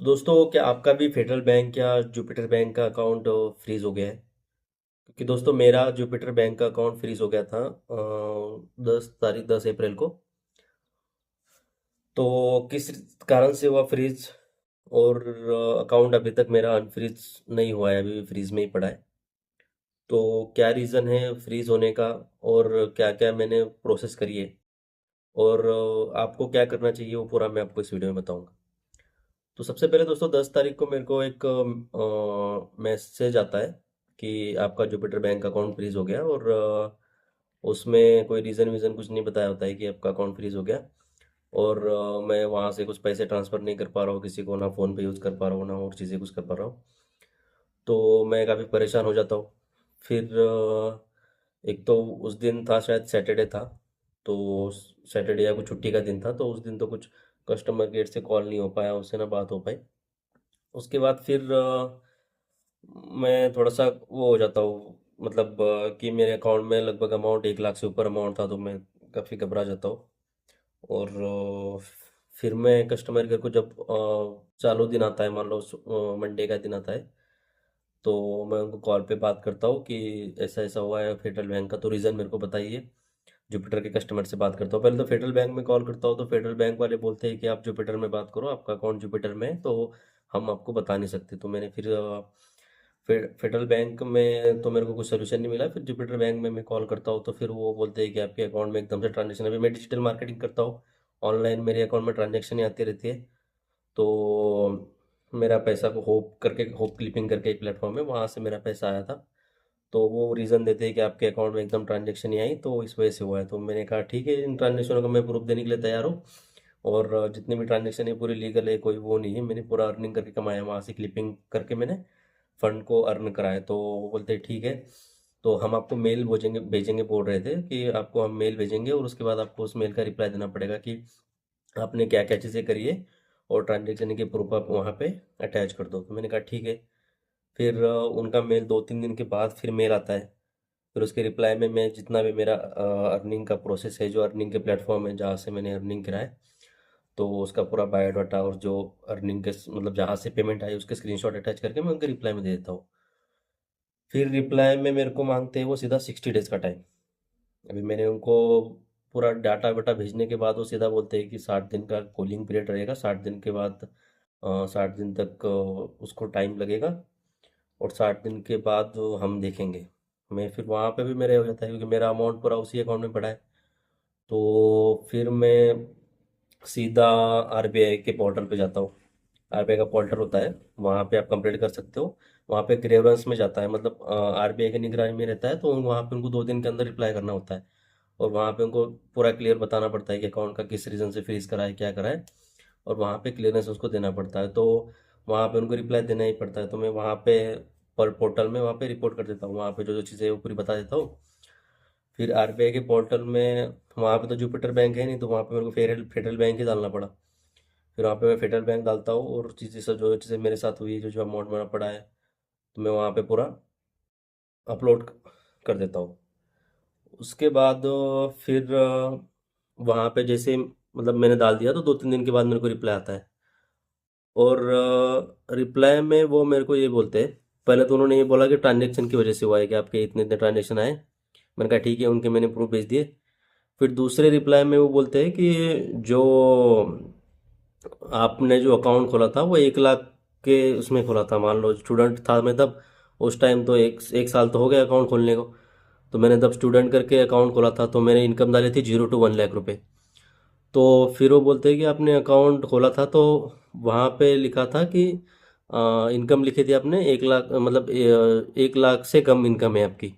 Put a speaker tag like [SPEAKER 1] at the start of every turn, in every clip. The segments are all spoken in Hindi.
[SPEAKER 1] तो दोस्तों, क्या आपका भी फेडरल बैंक या जुपिटर बैंक का अकाउंट फ्रीज हो गया है? क्योंकि दोस्तों, मेरा जुपिटर बैंक का अकाउंट फ्रीज हो गया था 10 अप्रैल को। तो किस कारण से हुआ फ्रीज? और अकाउंट अभी तक मेरा अनफ्रीज नहीं हुआ है, अभी भी फ्रीज में ही पड़ा है। तो क्या रीज़न है फ्रीज होने का? और क्या क्या मैंने प्रोसेस करी है? और आपको क्या करना चाहिए, वो पूरा मैं आपको इस वीडियो में बताऊंगा। तो सबसे पहले दोस्तों, 10 तारीख को मेरे को एक मैसेज आता है कि आपका जुपिटर बैंक अकाउंट फ्रीज हो गया। और उसमें कोई रीज़न वीज़न कुछ नहीं बताया होता है कि आपका अकाउंट फ्रीज हो गया। और मैं वहाँ से कुछ पैसे ट्रांसफ़र नहीं कर पा रहा हूँ किसी को, ना फ़ोन पे यूज़ कर पा रहा हूँ, ना और चीज़ें कुछ कर पा रहा हूँ। तो मैं काफ़ी परेशान हो जाता हूँ। फिर एक तो उस दिन था, शायद सैटरडे था। तो सैटरडे या कुछ छुट्टी का दिन था, तो उस दिन तो कुछ कस्टमर केयर से कॉल नहीं हो पाया, उससे ना बात हो पाई। उसके बाद फिर मैं थोड़ा-सा वो हो जाता हूँ, मतलब कि मेरे अकाउंट में लगभग अमाउंट 1 लाख से ऊपर अमाउंट था, तो मैं काफ़ी घबरा जाता हूँ। और फिर मैं कस्टमर केयर को जब चालू दिन आता है, मान लो मंडे का दिन आता है, तो मैं उनको कॉल पे बात करता हूँ कि ऐसा-ऐसा हुआ है फेडरल बैंक का, तो रीज़न मेरे को बताइए। जुपिटर के कस्टमर से बात करता हूँ। पहले तो फेडरल बैंक में कॉल करता हूँ, तो फेडरल बैंक वाले बोलते हैं कि आप जुपिटर में बात करो, आपका अकाउंट जुपिटर में है, तो हम आपको बता नहीं सकते। तो मैंने फिर फेडरल बैंक में तो मेरे को कुछ सोल्यूशन नहीं मिला। फिर जुपिटर बैंक में मैं कॉल करता हूँ, तो फिर वो बोलते हैं कि आपके अकाउंट में एकदम से ट्रांजेक्शन, अभी मैं डिजिटल मार्केटिंग करता हूँ, ऑनलाइन मेरे अकाउंट में ट्रांजेक्शन ही आती रहती है। तो मेरा पैसा को होप करके, होप क्लिपिंग करके एक प्लेटफॉर्म है, वहाँ से मेरा पैसा आया था। तो वो रीज़न देते हैं कि आपके अकाउंट में एकदम ट्रांजैक्शन नहीं आई, तो इस वजह से हुआ है। तो मैंने कहा ठीक है, इन ट्रांजैक्शनों का मैं प्रूफ देने के लिए तैयार हूँ। और जितनी भी ट्रांजैक्शन है पूरी लीगल है, कोई वो नहीं है, मैंने पूरा अर्निंग करके कमाया, वहाँ से क्लिपिंग करके मैंने फंड को अर्न कराया। तो वो बोलते हैं ठीक है, तो हम आपको मेल भेजेंगे भेजेंगे बोल रहे थे कि आपको हम मेल भेजेंगे, और उसके बाद आपको उस मेल का रिप्लाई देना पड़ेगा कि आपने क्या क्या चीज़ें करी है, और ट्रांजेक्शन के प्रूफ आप वहाँ पे अटैच कर दो। तो मैंने कहा ठीक है। फिर उनका मेल 2-3 दिन के बाद फिर मेल आता है। फिर उसके रिप्लाई में मैं जितना भी मेरा अर्निंग का प्रोसेस है, जो अर्निंग के प्लेटफॉर्म है जहाँ से मैंने अर्निंग करा है, तो उसका पूरा बायोडाटा और जो अर्निंग के मतलब जहाँ से पेमेंट आई उसके स्क्रीनशॉट अटैच करके मैं उनके रिप्लाई में दे देता हूँ। फिर रिप्लाई में मेरे को मांगते हैं वो सीधा 60 डेज़ का टाइम। अभी मैंने उनको पूरा डाटा वाटा भेजने के बाद वो सीधा बोलते हैं कि 60 दिन का कूलिंग पीरियड रहेगा, 60 दिन के बाद 60 दिन तक उसको टाइम लगेगा, और 60 दिन के बाद वो हम देखेंगे। मैं फिर वहाँ पे भी मेरा हो जाता है, क्योंकि मेरा अमाउंट पूरा उसी अकाउंट में पड़ा है। तो फिर मैं सीधा आरबीआई के पोर्टल पे जाता हूँ। आरबीआई का पोर्टल होता है, वहाँ पे आप कंप्लीट कर सकते हो। वहाँ पे ग्रेवेंस में जाता है, मतलब आरबीआई की निगरानी में रहता है, तो वहाँ पे उनको 2 दिन के अंदर रिप्लाई करना होता है। और वहाँ पे उनको पूरा क्लियर बताना पड़ता है कि अकाउंट का किस रीज़न से फ्रीज करा है, क्या करा है, और वहाँ पे क्लियरेंस उसको देना पड़ता है। तो वहाँ पे उनको रिप्लाई देना ही पड़ता है। तो मैं वहाँ पे पर पोर्टल में वहाँ पे रिपोर्ट कर देता हूँ, वहाँ पे जो जो चीज़ें हैं वो पूरी बता देता हूँ। फिर आरबीआई के पोर्टल में, वहाँ पे तो जुपिटर बैंक है नहीं, तो वहाँ पे मेरे को फेडरल फेडरल बैंक ही डालना पड़ा। फिर वहाँ पे मैं फेडरल बैंक डालता हूँ, और चीज़ें सब जो चीज़ें मेरे साथ हुई, जो जो अमाउंट मेरा पड़ा है, तो मैं वहाँ पे पूरा अपलोड कर देता हूँ। उसके बाद फिर वहाँ पे जैसे मतलब मैंने डाल दिया, तो 2-3 दिन के बाद मेरे को रिप्लाई आता है। और रिप्लाई में वो मेरे को ये बोलते हैं, पहले तो उन्होंने ये बोला कि ट्रांजैक्शन की वजह से हुआ है, कि आपके इतने इतने ट्रांजैक्शन आए। मैंने कहा ठीक है, उनके मैंने प्रूफ भेज दिए। फिर दूसरे रिप्लाई में वो बोलते हैं कि जो आपने जो अकाउंट खोला था वो 1 लाख के उसमें खोला था, मान लो स्टूडेंट था मैं तब। उस टाइम तो एक एक साल तो हो गया अकाउंट खोलने को। तो मैंने तब स्टूडेंट करके अकाउंट खोला था, तो मैंने इनकम डाली थी 0 to 1 लाख रुपए। तो फिर वो बोलते हैं कि आपने अकाउंट खोला था, तो वहाँ पे लिखा था कि इनकम लिखी थी आपने 1 लाख, मतलब 1 लाख से कम इनकम है आपकी।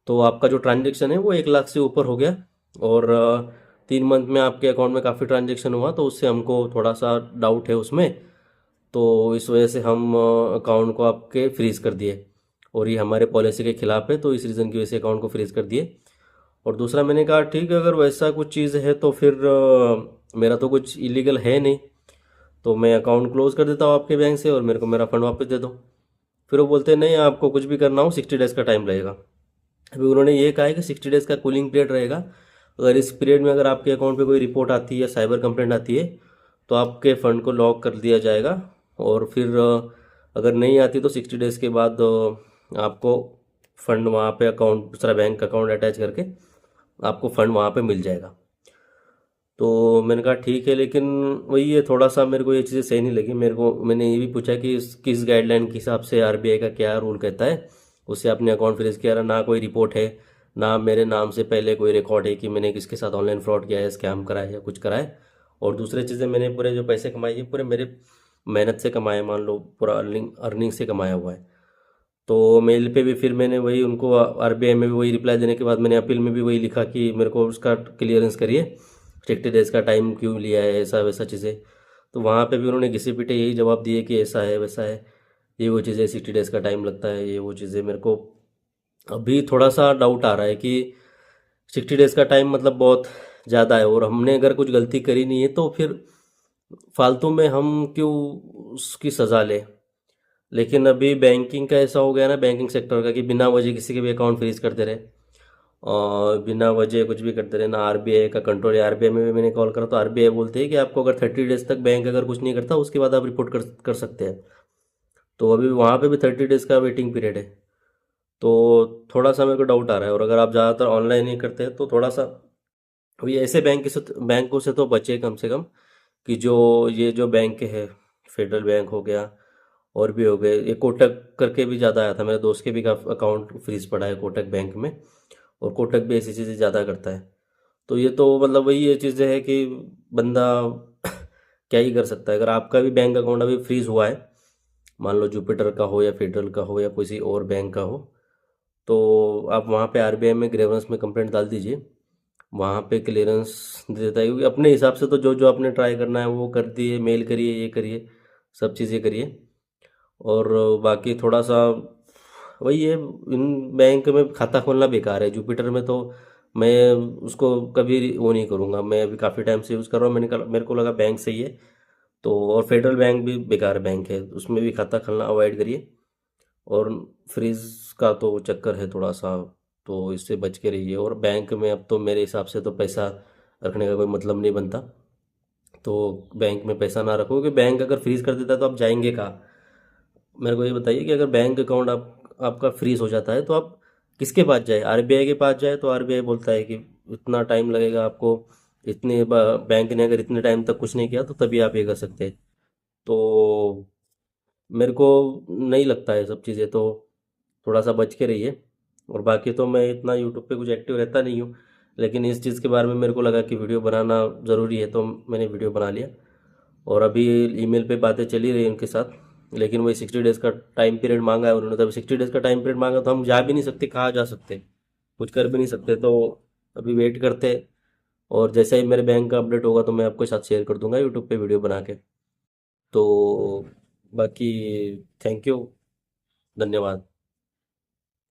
[SPEAKER 1] तो आपका जो ट्रांजैक्शन है वो 1 लाख से ऊपर हो गया। और 3 मंथ में आपके अकाउंट में काफ़ी ट्रांजैक्शन हुआ, तो उससे हमको थोड़ा सा डाउट है उसमें। तो इस वजह से हम अकाउंट को आपके फ्रीज़ कर दिए, और ये हमारे पॉलिसी के खिलाफ है, तो इस रीज़न की वजह से अकाउंट को फ्रीज़ कर दिए। और दूसरा मैंने कहा ठीक है, अगर वैसा कुछ चीज़ है तो फिर मेरा तो कुछ इलीगल है नहीं, तो मैं अकाउंट क्लोज कर देता हूँ आपके बैंक से, और मेरे को मेरा फंड वापस दे दो। फिर वो बोलते हैं नहीं, आपको कुछ भी करना हो 60 डेज़ का टाइम लगेगा। अभी उन्होंने ये कहा है कि 60 डेज़ का कूलिंग पीरियड रहेगा। अगर इस पीरियड में अगर आपके अकाउंट पे कोई रिपोर्ट आती है या साइबर कंप्लेंट आती है, तो आपके फ़ंड को लॉक कर दिया जाएगा, और फिर अगर नहीं आती तो 60 डेज़ के बाद आपको फ़ंड वहाँ पे अकाउंट, दूसरा बैंक अकाउंट अटैच करके आपको फ़ंड वहाँ पे मिल जाएगा। तो मैंने कहा ठीक है, लेकिन वही है, थोड़ा सा मेरे को ये चीज़ें सही नहीं लगी। मेरे को, मैंने ये भी पूछा कि किस गाइडलाइन के हिसाब से आरबीआई का क्या रूल कहता है, उससे आपने अकाउंट फ्रीज किया रहा। ना कोई रिपोर्ट है, ना मेरे नाम से पहले कोई रिकॉर्ड है कि मैंने किसके साथ ऑनलाइन फ्रॉड किया है, स्कैम करा है या कुछ करा है। और दूसरी चीज़ें, मैंने पूरे जो पैसे कमाए ये पूरे मेरे मेहनत से कमाए, मान लो पूरा अर्निंग अर्निंग से कमाया हुआ है। तो मेल पे भी फिर मैंने वही उनको, आरबीआई में भी वही रिप्लाई देने के बाद मैंने अपील में भी वही लिखा कि मेरे को उसका क्लियरेंस करिए, 60 डेज़ का टाइम क्यों लिया है, ऐसा वैसा चीज़ें। तो वहाँ पे भी उन्होंने घिसे पीटे यही जवाब दिए कि ऐसा है वैसा है, ये वो चीज़ें, 60 डेज़ का टाइम लगता है, ये वो चीज़ें। मेरे को अभी थोड़ा सा डाउट आ रहा है कि 60 डेज़ का टाइम मतलब बहुत ज़्यादा है, और हमने अगर कुछ गलती करी नहीं है तो फिर फालतू में हम क्यों उसकी सज़ा लें। लेकिन अभी बैंकिंग का ऐसा हो गया ना, बैंकिंग सेक्टर का, कि बिना वजह किसी के भी अकाउंट फ्रीज करते रहे और बिना वजह कुछ भी करते रहे ना। आरबीआई का कंट्रोल है। आरबीआई में भी मैंने कॉल करा तो आरबीआई बोलते हैं कि आपको अगर 30 डेज तक बैंक अगर कुछ नहीं करता उसके बाद आप रिपोर्ट कर सकते हैं। तो अभी वहाँ पे भी 30 डेज का वेटिंग पीरियड है। तो थोड़ा सा मेरे को डाउट आ रहा है। और अगर आप ज़्यादातर ऑनलाइन ही करते हैं तो थोड़ा सा, अभी ऐसे बैंकों से तो बचे कम से कम, कि जो ये जो बैंक है, फेडरल बैंक हो गया और भी हो गए, ये कोटक करके भी ज़्यादा आया था, मेरे दोस्त के भी का अकाउंट फ्रीज पड़ा है कोटक बैंक में। और कोटक भी ऐसी चीज़ें ज़्यादा करता है। तो ये तो मतलब वही ये चीज़ें है कि बंदा क्या ही कर सकता है। अगर आपका भी बैंक अकाउंट अभी फ्रीज हुआ है, मान लो जुपिटर का हो या फेडरल का हो या किसी और बैंक का हो, तो आप वहाँ पे आरबीआई में ग्रेवेंस में कंप्लेंट डाल दीजिए। वहाँ पे क्लियरेंस दे देता है, क्योंकि अपने हिसाब से तो जो जो आपने ट्राई करना है वो कर दिए, मेल करिए, ये करिए, सब चीज़ें करिए। और बाकी थोड़ा सा वही है, इन बैंक में खाता खोलना बेकार है। जुपिटर में तो मैं उसको कभी वो नहीं करूँगा। मैं अभी काफ़ी टाइम से यूज़ कर रहा हूँ, मेरे को लगा बैंक सही है। तो और फेडरल बैंक भी बेकार बैंक है, उसमें भी खाता खोलना अवॉइड करिए। और फ्रीज का तो चक्कर है थोड़ा सा, तो इससे बच के रहिए। और बैंक में अब तो मेरे हिसाब से तो पैसा रखने का कोई मतलब नहीं बनता। तो बैंक में पैसा ना रखो, क्योंकि बैंक अगर फ्रीज कर देता है तो आप जाएंगे कहाँ। मेरे को ये बताइए कि अगर बैंक अकाउंट आपका फ्रीज हो जाता है तो आप किसके पास जाए। आरबीआई के पास जाए तो आरबीआई बोलता है कि इतना टाइम लगेगा आपको, बैंक ने अगर इतने टाइम तक कुछ नहीं किया तो तभी आप ये कर सकते हैं। तो मेरे को नहीं लगता है सब चीज़ें, तो थोड़ा सा बच के रहिए। और बाकी तो मैं इतना यूट्यूब पे कुछ एक्टिव रहता नहीं हूँ, लेकिन इस चीज़ के बारे में मेरे को लगा कि वीडियो बनाना ज़रूरी है, तो मैंने वीडियो बना लिया। और अभी ईमेल पे बातें चली रही उनके साथ, लेकिन वही 60 डेज़ का टाइम पीरियड मांगा है उन्होंने। तब 60 डेज़ का टाइम पीरियड मांगा तो हम जा भी नहीं सकते, कहाँ जा सकते, कुछ कर भी नहीं सकते। तो अभी वेट करते। और जैसे ही मेरे बैंक का अपडेट होगा तो मैं आपके साथ शेयर कर दूंगा यूट्यूब पे वीडियो बना के। तो बाकी थैंक यू, धन्यवाद।